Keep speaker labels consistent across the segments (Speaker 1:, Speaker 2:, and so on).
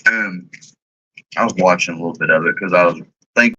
Speaker 1: And I was watching a little bit of it because I was thinking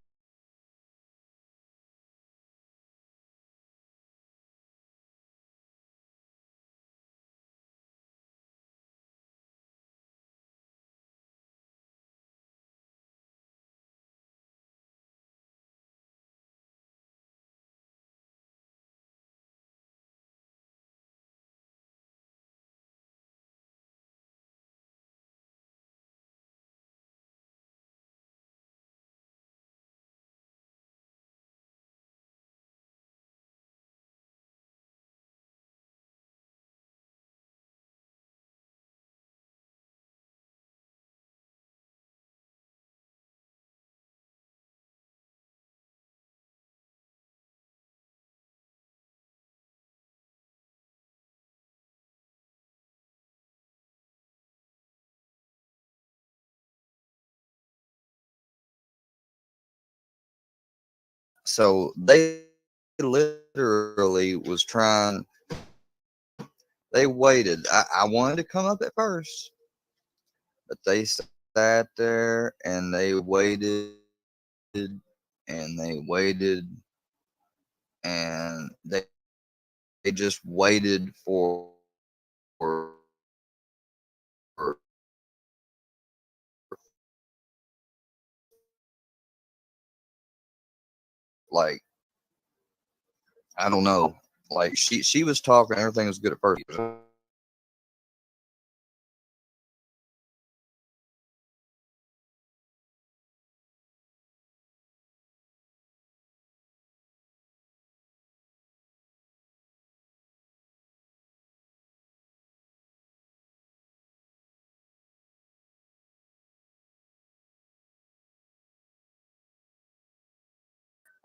Speaker 1: so they literally was trying. They waited. I wanted to come up at first, but they sat there and they waited and they waited and they just waited like I don't know. Like she was talking, everything was good at first.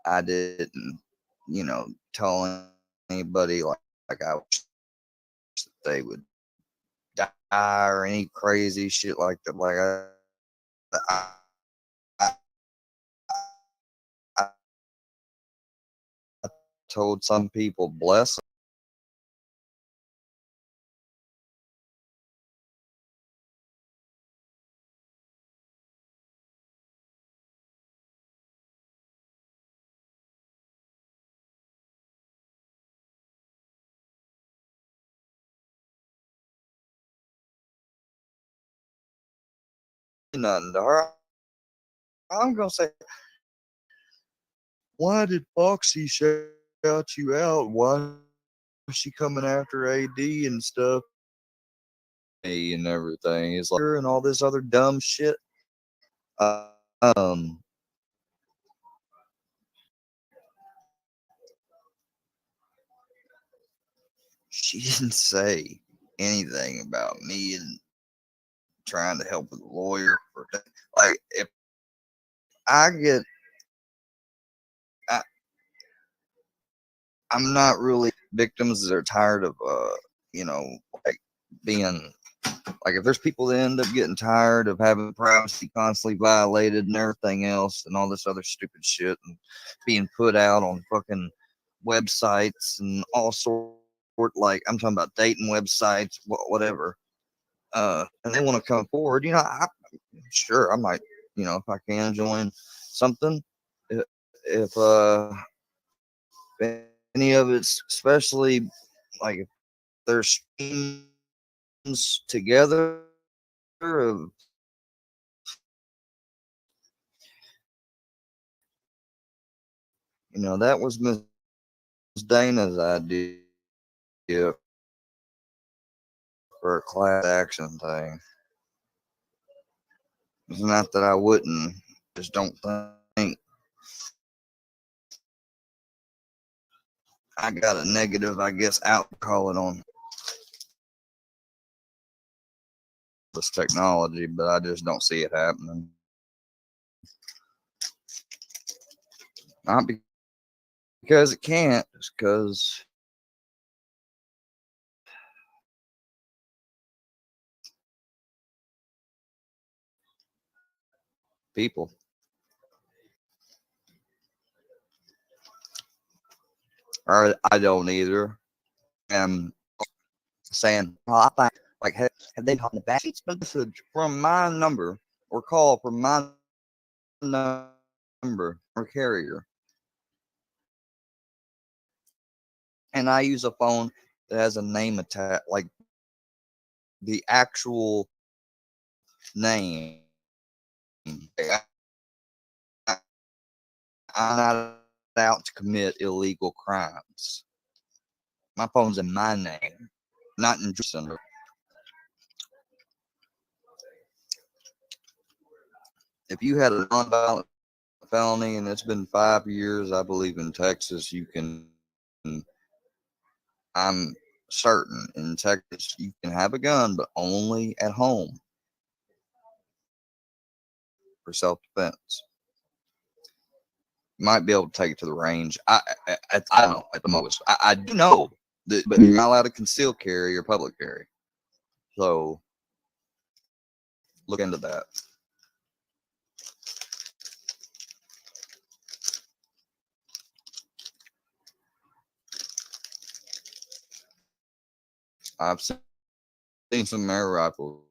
Speaker 1: I didn't, tell anybody like I wish they would die or any crazy shit like that. Like I, I told some people, bless them. Nothing to her. I'm gonna say, why did Foxy shout you out? Why is she coming after AD and stuff? And everything is like and all this other dumb shit. Um, she didn't say anything about me and trying to help with a lawyer for like if I get I, I'm not really victims that are tired of you know like being like if there's people that end up getting tired of having privacy constantly violated and everything else and all this other stupid shit and being put out on fucking websites and all sort like I'm talking about dating websites whatever and they want to come forward sure I might if I can join something if any of it's especially like if there's teams together of that was Miss Dana's idea for a class action thing. It's not that I wouldn't, just don't think I got a negative, I guess, out call it on this technology, but I just don't see it happening. Not because it can't, just because people. Or I don't either. And saying, well, I think, like, have they caught the back message from my number or call from my number or carrier. And I use a phone that has a name attached, like the actual name. I'm not out to commit illegal crimes. My phone's in my name, not in center. If you had a nonviolent felony and it's been 5 years, I believe in Texas you can. I'm certain in Texas you can have a gun, but only at home for self-defense. You might be able to take it to the range. I don't know at the most. I do know that, but you're not allowed to conceal carry or public carry. So look into that. I've seen some air rifle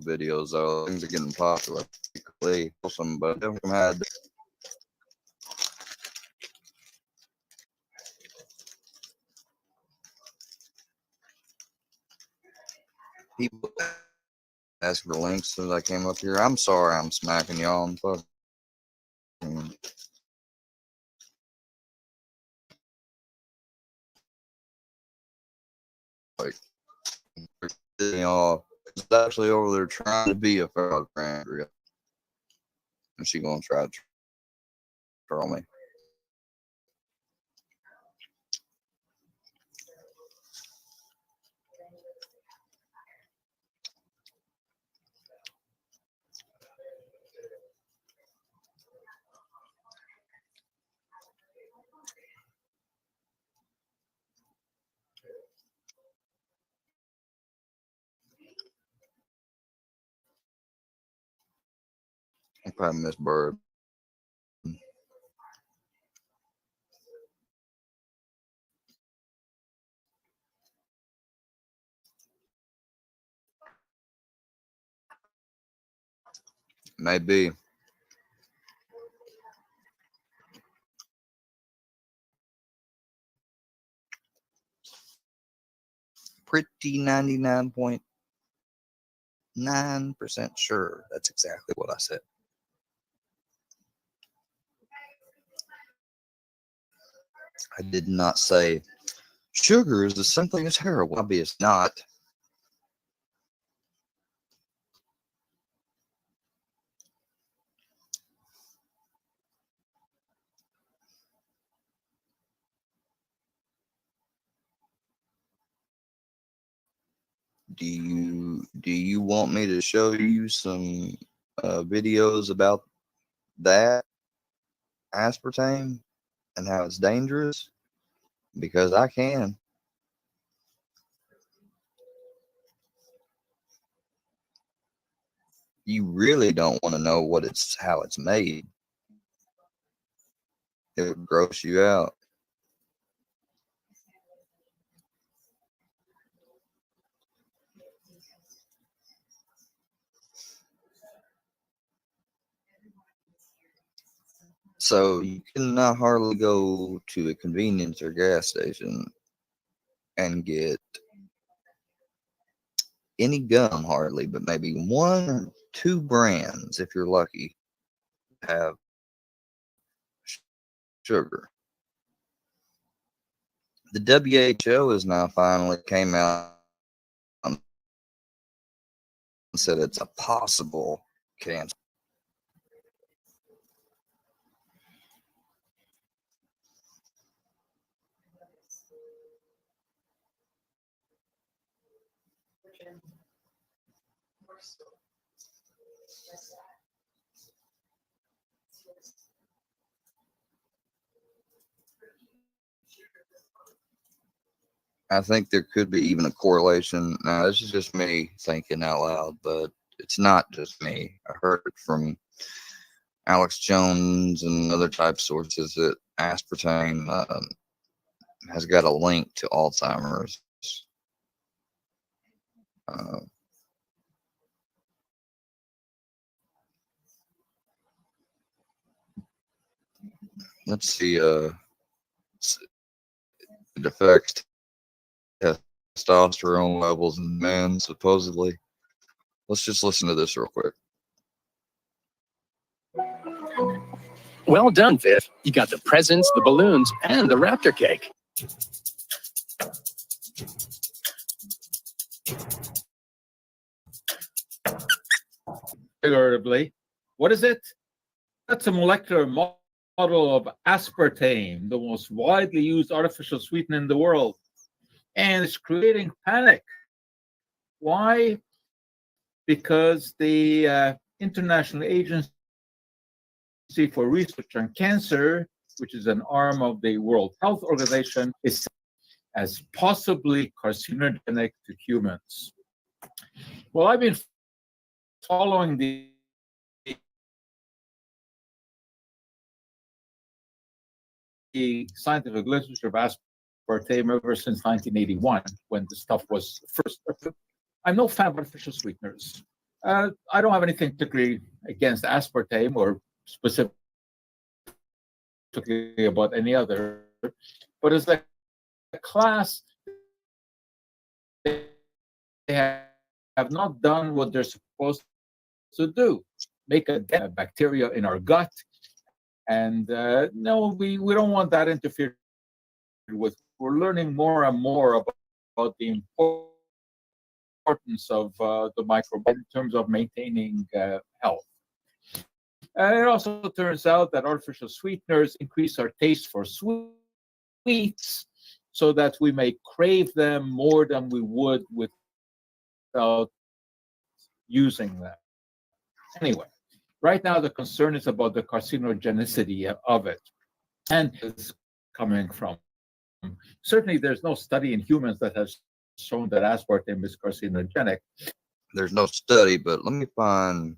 Speaker 1: videos though. Things are getting popular. Some, but them had people ask for links since I came up here. I'm sorry, I'm smacking y'all. I'm fucking like y'all. It's actually over there trying to be a fellow friend, and she gonna try to troll me. I probably miss Bird. Maybe. Pretty 99.9% sure that's exactly what I said. I did not say sugar is the same thing as heroin. Obviously not. Do you want me to show you some videos about that aspartame and how it's dangerous? Because I can. You really don't want to know how it's made. It would gross you out. So you cannot hardly go to a convenience or gas station and get any gum hardly, but maybe one or two brands, if you're lucky, have sugar. The WHO has now finally came out and said it's a possible cancer. I think there could be even a correlation. Now, this is just me thinking out loud, but it's not just me. I heard it from Alex Jones and other type sources that aspartame has got a link to Alzheimer's. Uh, let's see. It affects testosterone levels in men, supposedly. Let's just listen to this real quick.
Speaker 2: Well done, Viv. You got the presents, the balloons, and the raptor cake.
Speaker 3: Figuratively, what is it? That's a molecular model of aspartame, the most widely used artificial sweetener in the world. And it's creating panic. Why? Because the International Agency for Research on Cancer, which is an arm of the World Health Organization, is as possibly carcinogenic to humans. Well, I've been following the scientific literature of aspartame ever since 1981, when the stuff was first. I'm no fan of artificial sweeteners. I don't have anything particularly against aspartame or specifically about any other, but as a class, they have not done what they're supposed to do, make a bacteria in our gut. And no, we don't want that interfered with. We're learning more and more about the importance of the microbiome in terms of maintaining health. It also turns out that artificial sweeteners increase our taste for sweets, so that we may crave them more than we would without using them. Anyway, right now the concern is about the carcinogenicity of it, and it's coming from. Certainly, there's no study in humans that has shown that aspartame is carcinogenic.
Speaker 1: There's no study, but let me find.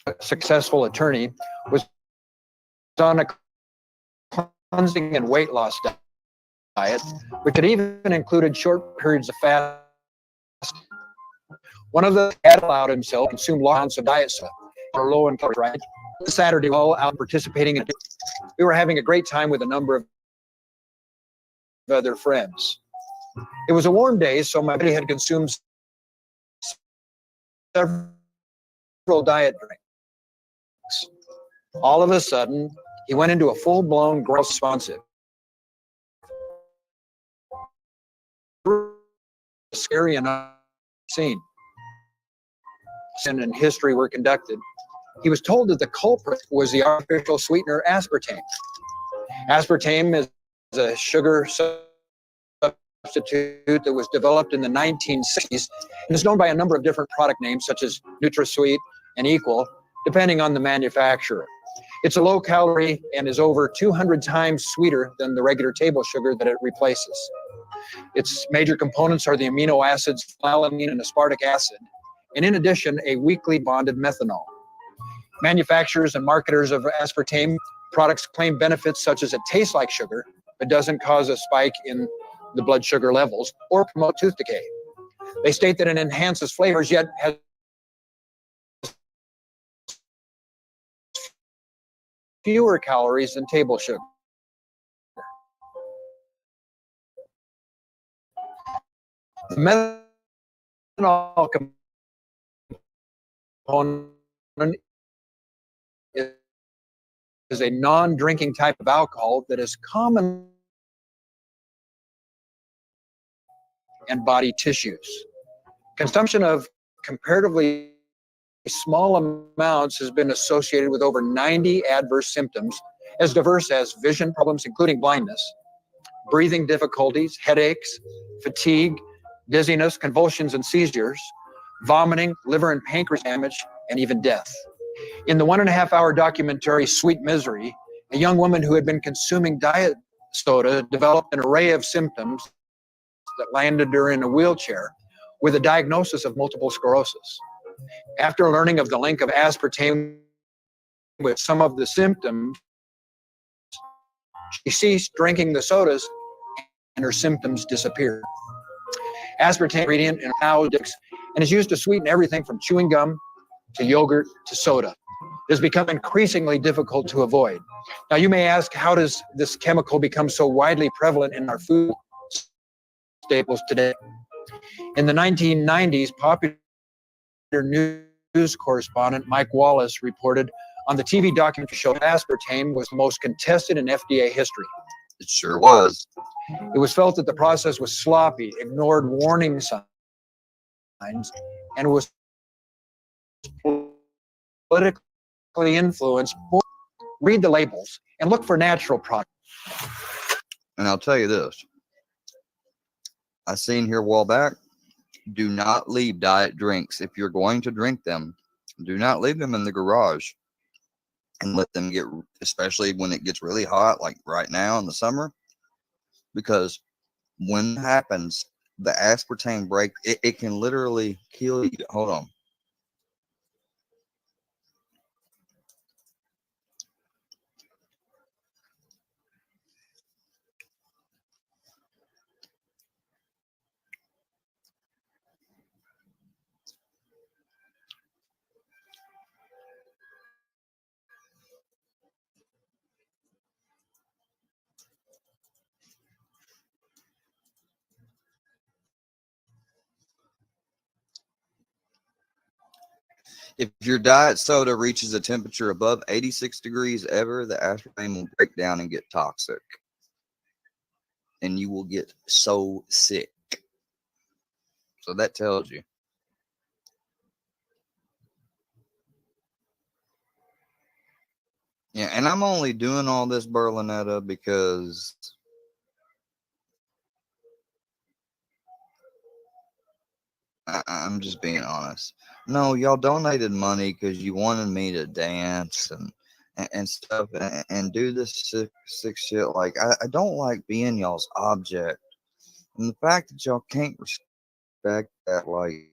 Speaker 4: A successful attorney was on a cleansing and weight loss diet, which had even included short periods of fast. One of the had allowed himself to consume large amounts of diet soda or low in calories. Right? Saturday, all out participating in. We were having a great time with a number of other friends. It was a warm day, so my buddy had consumed several diet drinks. All of a sudden, he went into a full-blown growth responsive. Scary enough scene. In history were conducted. He was told that the culprit was the artificial sweetener aspartame. Aspartame is a sugar substitute that was developed in the 1960s and is known by a number of different product names such as NutraSweet and Equal, depending on the manufacturer. It's a low calorie and is over 200 times sweeter than the regular table sugar that it replaces. Its major components are the amino acids phenylalanine and aspartic acid, and in addition, a weakly bonded methanol. Manufacturers and marketers of aspartame products claim benefits such as it tastes like sugar, but doesn't cause a spike in the blood sugar levels or promote tooth decay. They state that it enhances flavors, yet has fewer calories than table sugar. The methanol component is a non-drinking type of alcohol that is common in body tissues. Consumption of comparatively small amounts has been associated with over 90 adverse symptoms, as diverse as vision problems, including blindness, breathing difficulties, headaches, fatigue, dizziness, convulsions and seizures, vomiting, liver and pancreas damage, and even death. In the 1.5-hour documentary Sweet Misery, a young woman who had been consuming diet soda developed an array of symptoms that landed her in a wheelchair with a diagnosis of multiple sclerosis. After learning of the link of aspartame with some of the symptoms, she ceased drinking the sodas and her symptoms disappeared. Aspartame ingredient in analgesics and is used to sweeten everything from chewing gum to yogurt to soda. It has become increasingly difficult to avoid. Now, you may ask, how does this chemical become so widely prevalent in our food staples today? In the 1990s, popular news correspondent Mike Wallace reported on the TV documentary show aspartame was the most contested in FDA history.
Speaker 1: It sure was.
Speaker 4: It was felt that the process was sloppy, ignored warning signs, and was politically influenced. Read the labels and look for natural products.
Speaker 1: And I'll tell you this. I seen here a while back, do not leave diet drinks. If you're going to drink them, do not leave them in the garage and let them get, especially when it gets really hot, like right now in the summer, because when it happens, the aspartame break, it can literally kill you. Hold on. If your diet soda reaches a temperature above 86 degrees ever, the aspartame will break down and get toxic. And you will get so sick. So that tells you. Yeah, and I'm only doing all this, Berlinetta, because I'm just being honest. No, y'all donated money because you wanted me to dance and stuff and do this sick shit. Like, I don't like being y'all's object. And the fact that y'all can't respect that, like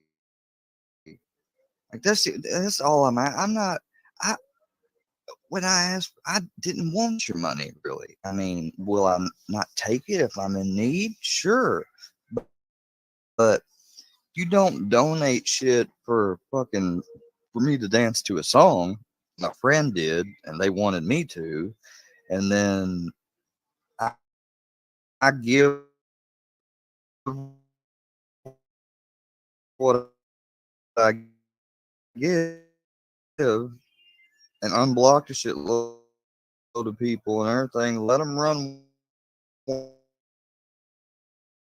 Speaker 1: that's all I'm at. I'm not, I, when I asked, I didn't want your money, really. I mean, will I not take it if I'm in need? Sure. But you don't donate shit for me to dance to a song. My friend did, and they wanted me to. And then I give what I give and unblock a shitload of people and everything. Let them run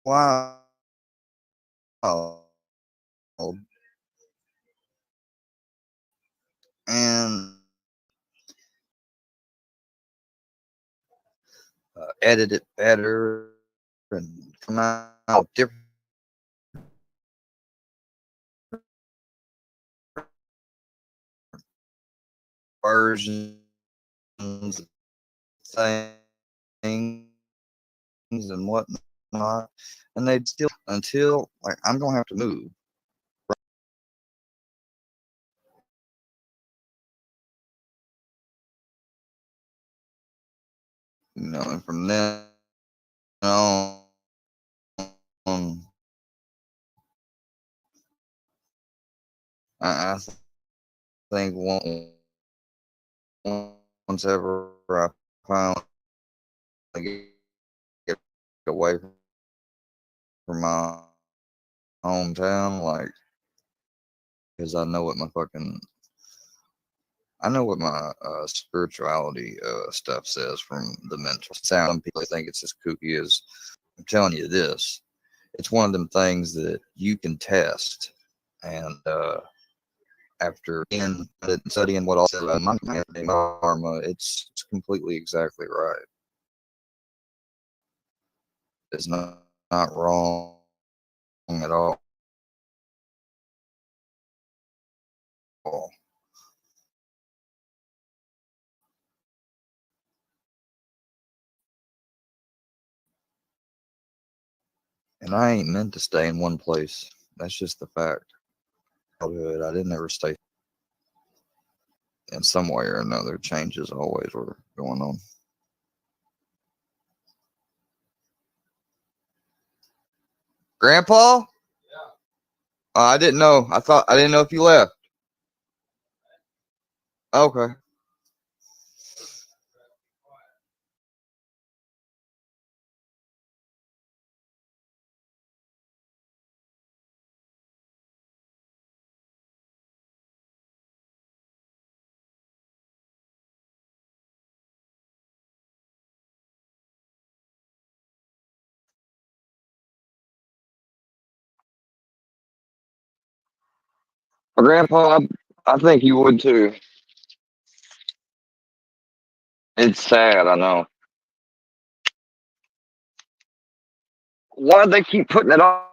Speaker 1: wild. And edit it better and come out with different versions of things and whatnot. And they'd still, until, like, I'm going to have to move. And from then on, I think once ever I finally get away from my hometown, like, because I know what my spirituality stuff says from the mental sound. Some people think it's as kooky as I'm telling you this. It's one of them things that you can test, and after studying what all said about my karma, it's completely exactly right. It's not wrong at all. And I ain't meant to stay in one place. That's just the fact. I didn't ever stay. in some way or another. Changes always were going on. Grandpa? I didn't know. I didn't know if you left. Okay. Grandpa, I think you would too. It's sad, I know. Why do they keep putting it on?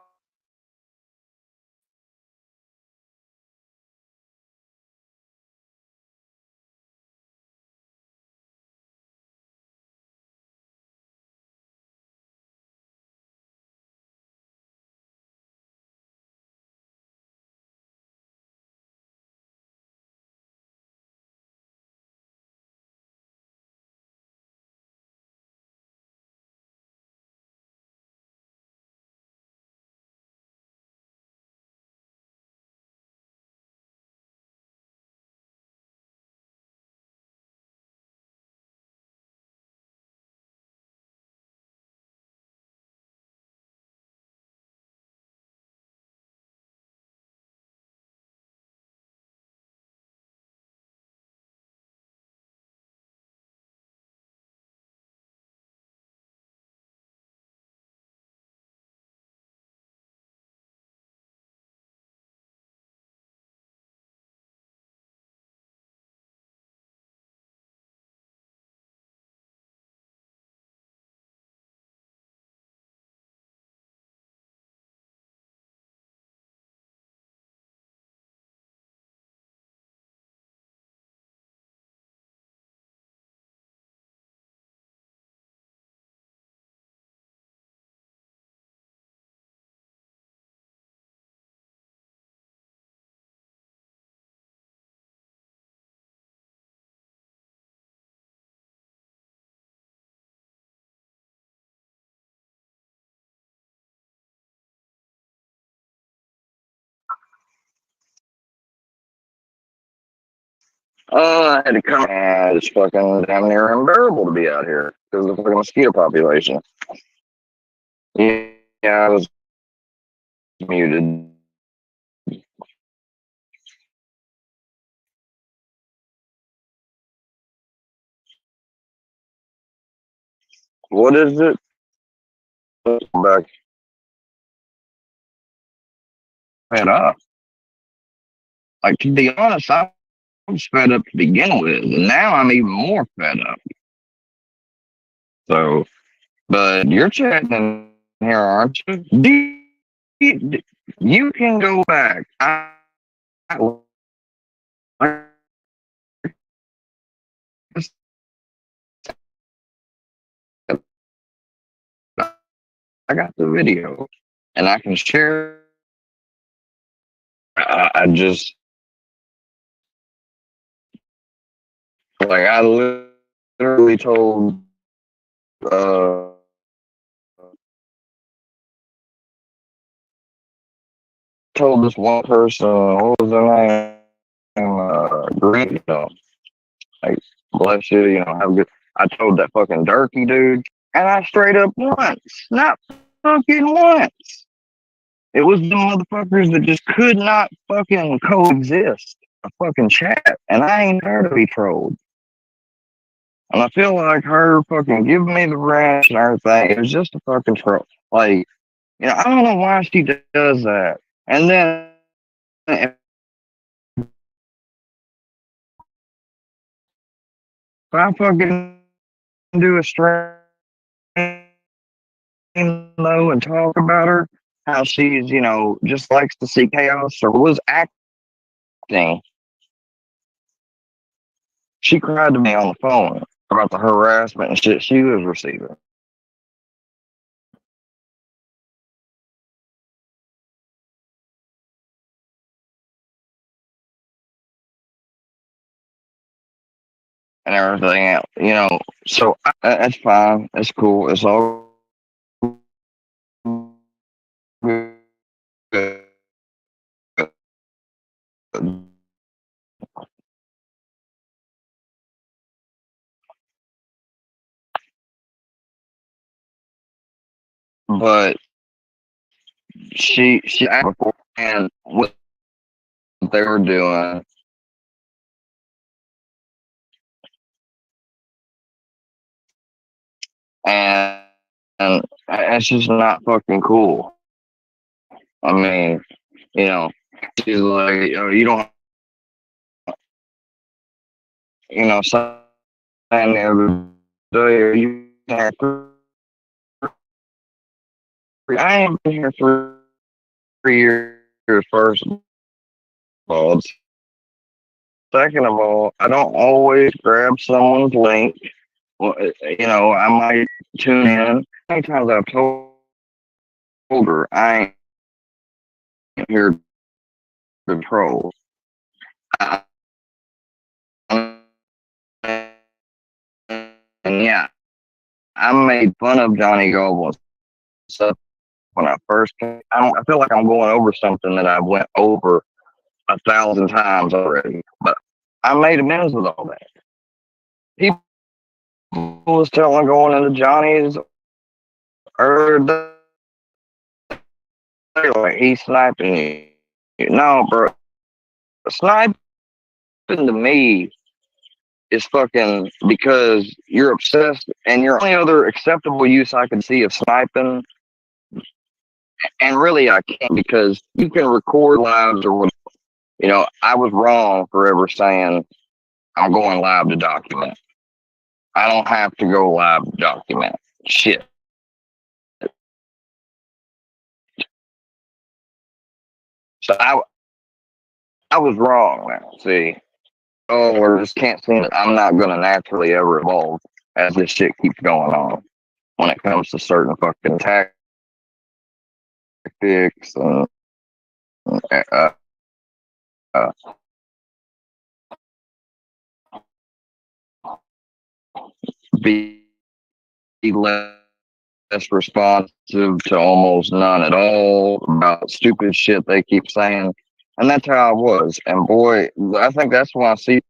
Speaker 1: I had to come. It's fucking damn near unbearable to be out here because of the fucking mosquito population. Yeah, I was muted. What is it? Back fed up. Like, to be honest, I was fed up to begin with, and now I'm even more fed up. So, but you're chatting in here, aren't you? You can go back. I got the video, and I can share. I just like I literally uh told this one person, what was their name? Green, like, bless you, have a good. I told that fucking Durkee dude, and I straight up once, not fucking once. It was the motherfuckers that just could not fucking coexist a fucking chat, and I ain't there to be trolled. And I feel like her fucking giving me the ranch and everything, it was just a fucking troll. Like, I don't know why she does that. And then if I fucking do a stream though and talk about her, how she's, just likes to see chaos or was acting, she cried to me on the phone about the harassment and shit she was receiving. and everything else, So that's fine. That's cool. It's all good. But she asked before and what they were doing, and it's just not fucking cool. I mean, you know, she's like, you don't, saying every day, are you here I ain't been here 3 years, first of all. Second of all, I don't always grab someone's link. Well, I might tune in. How many times I've told her I ain't here to troll. I, and yeah, I made fun of Johnny Goble and stuff when I first came. I feel like I'm going over something that I went over 1,000 times already, but I made amends with all that. People was telling going into Johnny's earlier like he's sniping you. No, bro, sniping to me is fucking because you're obsessed, and your only other acceptable use I can see of sniping, and really I can't because you can record lives or whatever. I was wrong for ever saying I'm going live to document. I don't have to go live to document shit. So I was wrong now. See, or just can't see that I'm not going to naturally ever evolve as this shit keeps going on when it comes to certain fucking tactics and uh, uh, be less responsive to almost none at all about stupid shit they keep saying. And that's how I was. And boy, I think that's when I see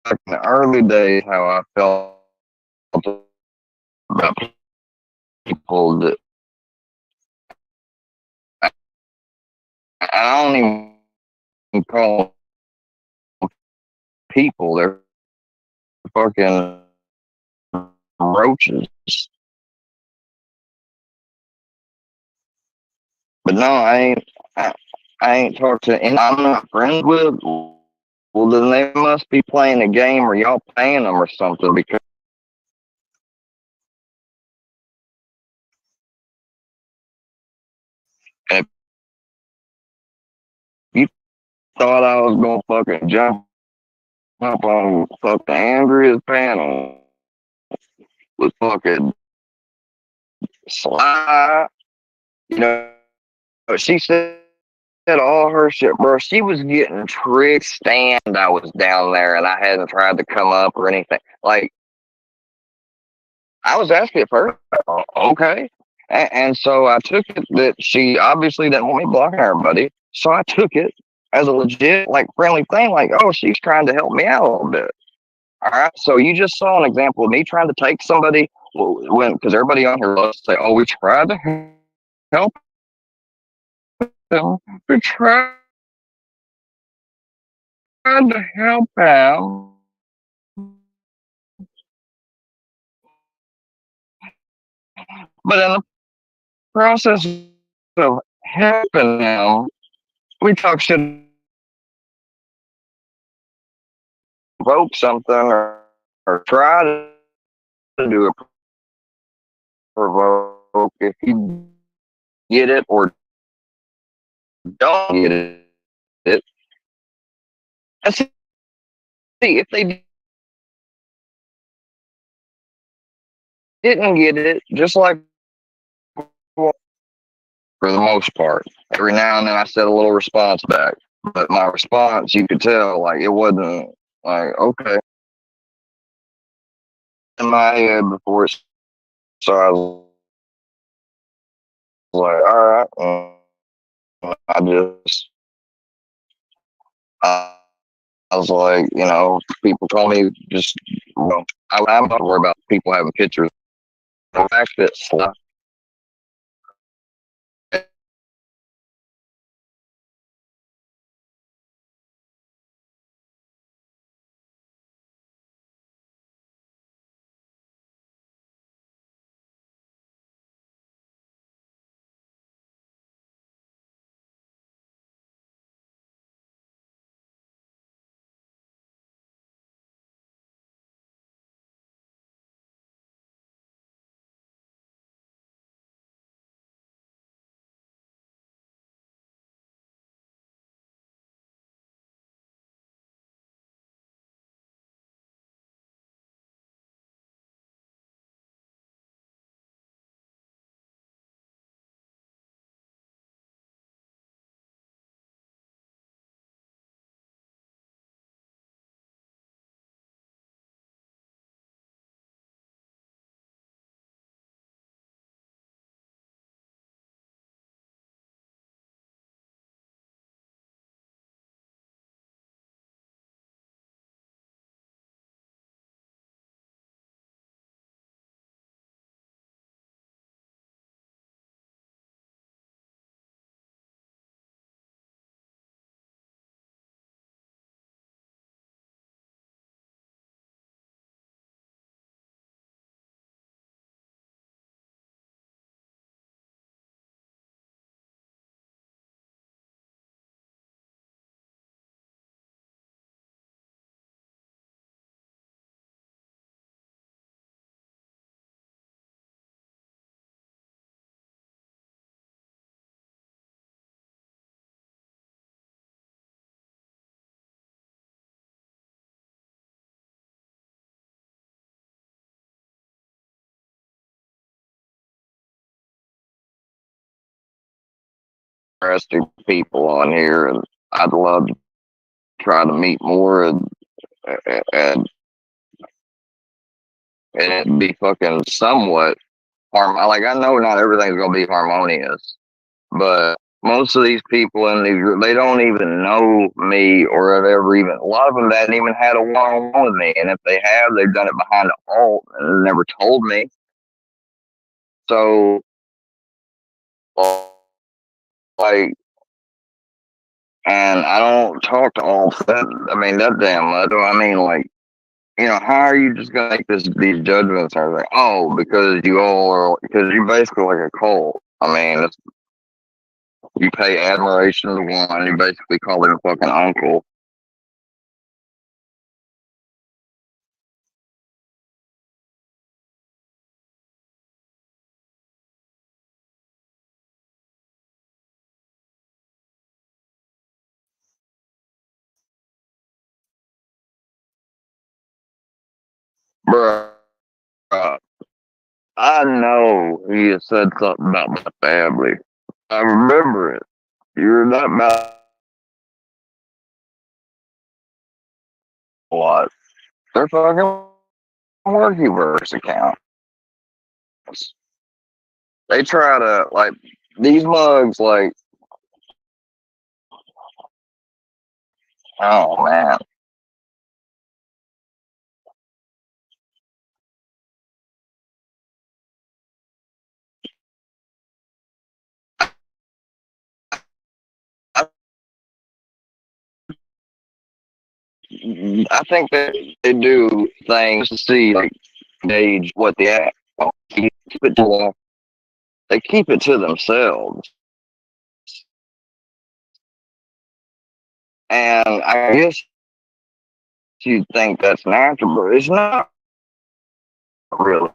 Speaker 1: like in the early days how I felt about people that I don't even call people, they're fucking roaches. But no, I ain't talked to any I'm not friends with. Well, then they must be playing a game or y'all paying them or something because if you thought I was gonna fucking jump up on fucking Andrea's panel with fucking Sly, you know, she said all her shit, bro. She was getting tricked, stand I was down there and I hadn't tried to come up or anything. Like, I was asking at first, okay. And so I took it that she obviously didn't want me blocking everybody. So I took it as a legit, like, friendly thing, like, oh, she's trying to help me out a little bit. All right. So you just saw an example of me trying to take somebody because everybody on here loves to say, oh, we tried to help them. We tried to help out. But in the process of helping them, we talk shit, provoke something, or try to do a provoke. If you get it or don't get it, and see if they didn't get it, just like for the most part. Every now and then I said a little response back, but my response, you could tell, like it wasn't like okay. in my head before it, so I was like, all right, I just, I was like, people call me just, I'm not worried about people having pictures. The fact that interesting people on here, and I'd love to try to meet more, and it'd be fucking somewhat like I know not everything's gonna be harmonious, but most of these people in these they don't even know me or have ever even a lot of them haven't even had a one-on-one with me, and if they have, they've done it behind the alt and never told me. So like, and I don't talk to all that. I mean that damn much. So I mean, like, how are you just gonna make these judgments? I was like, oh, because you all are, because you're basically like a cult. I mean, you pay admiration to one, you basically call him a fucking uncle. Bruh, I know he had said something about my family. I remember it. You're not about a lot. They're fucking Workyverse accounts. They try to, like, these mugs, like, oh man. I, I think that they do things to see, like, gauge what the act. They keep it to themselves. And I guess you think that's natural, but it's not really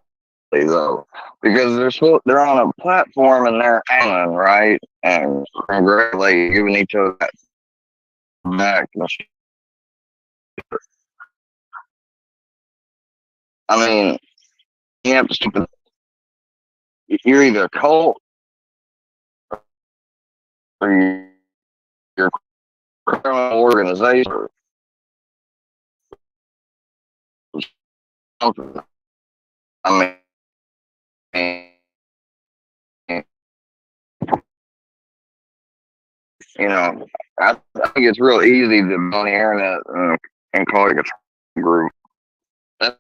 Speaker 1: though, because they're on a platform and they're hanging right and congratulating, giving each other that back. I mean, you have to stop. You're either a cult or you're a criminal organization or something. I mean, you know, I think it's real easy to be on the internet and call it a group. That's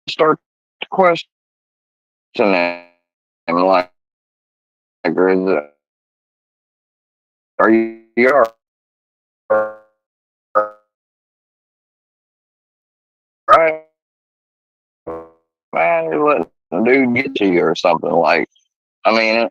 Speaker 1: start to question it. And are you right? Man, you're letting a dude get to you or something like. I mean,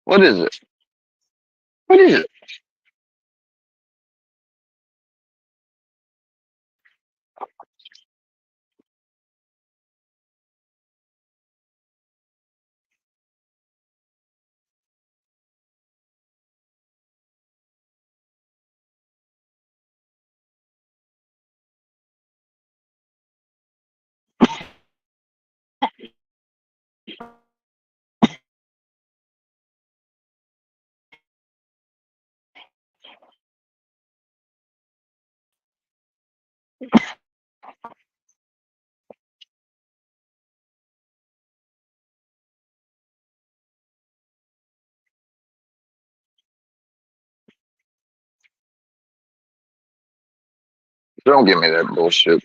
Speaker 1: what is it? What is it? Don't give me that bullshit.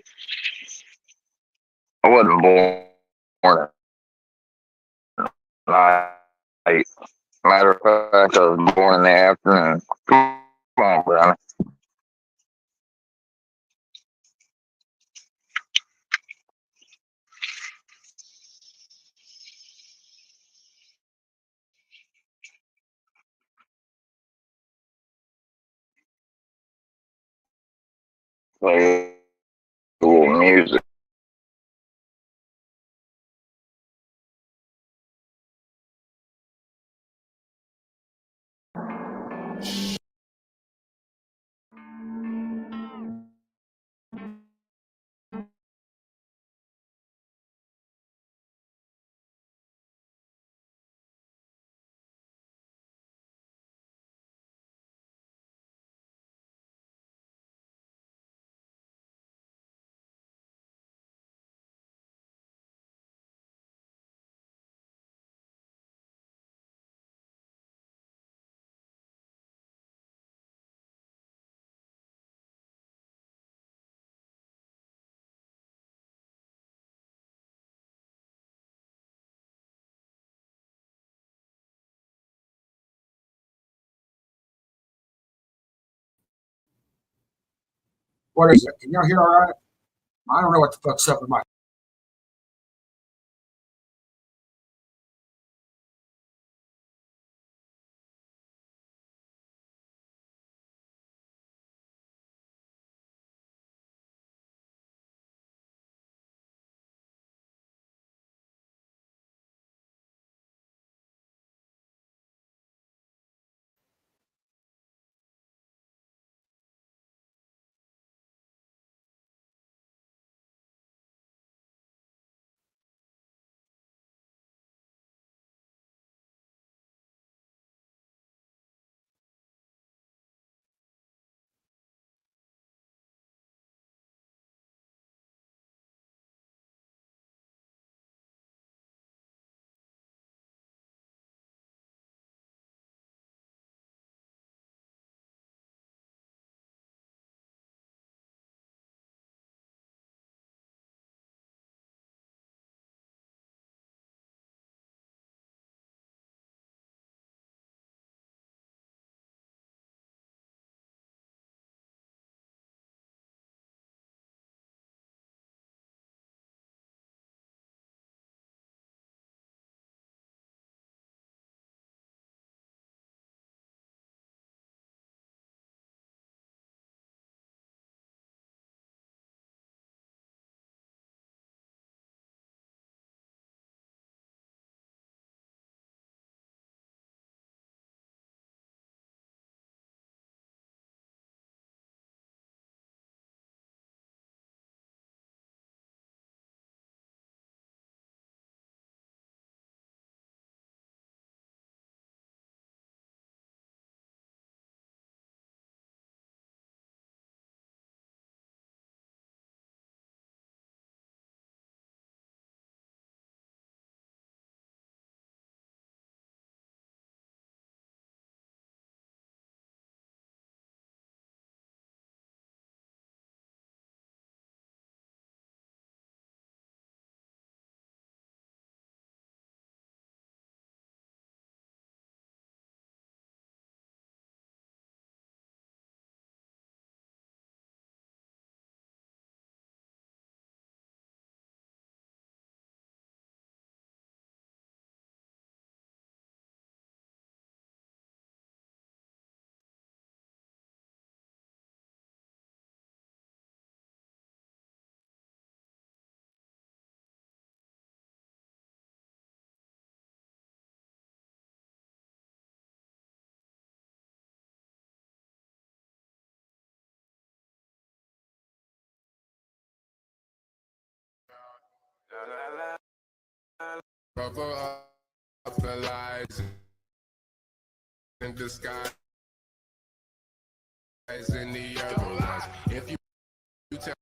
Speaker 1: I wasn't born at night. Matter of fact, I was born in the afternoon. Come on, Brownie. Play a little music.
Speaker 5: What is it? Can y'all hear all right? I don't know what the fuck's up with my
Speaker 6: Cover up the lies in disguise in the other lies. If you tell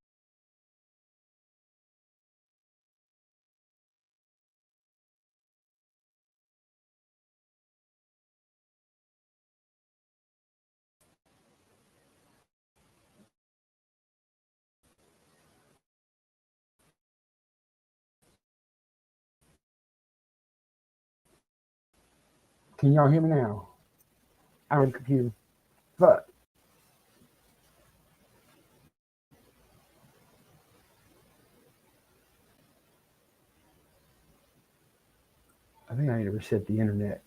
Speaker 7: Can y'all hear me now? I'm confused. But I think I need to reset the internet.